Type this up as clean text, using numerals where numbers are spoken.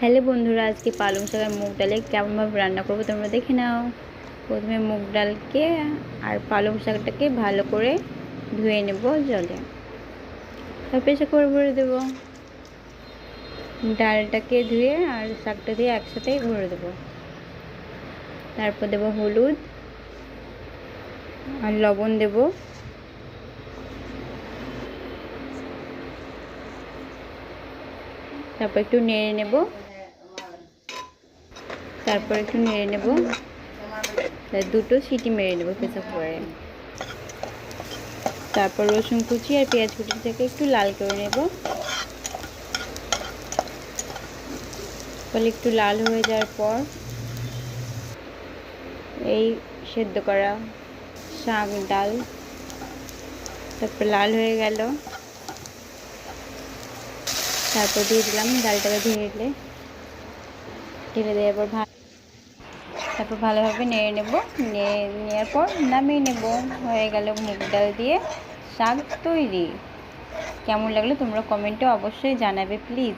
Hello বন্ধুরা, আজকে পালং শাক আর মুগ ডালে কেমনভাবে রান্না করবো তোমরা দেখে নাও। প্রথমে মুগ ডালকে আর পালং শাকটাকে ভালো করে ধুয়ে নেব জলে, তারপর প্রেসার কুকারে ভরে দেবো। ডালটাকে ধুয়ে আর শাকটা দিয়ে একসাথে ভরে দেবো। তারপর দেবো হলুদ আর লবণ দেবো। তারপর একটু নেড়ে নেব। দুটো সিটি মেরে নেব প্রেসার কুকারে। তারপর রসুন কুচি আর পেঁয়াজ কুচিটাকে একটু লাল করে নেব। তাহলে একটু লাল হয়ে যাওয়ার পর এই সেদ্ধ করা শাক ডাল তারপর লাল হয়ে গেল, তারপর দিয়ে দিলাম ডালটাকে ঢেলে দেওয়ার পর তারপর ভালোভাবে নেড়ে নেব। নেওয়ার পর নামিয়ে নেব। হয়ে গেল মুগ ডাল দিয়ে শাক তৈরি। কেমন লাগলো তোমরা কমেন্টে অবশ্যই জানাবে প্লিজ।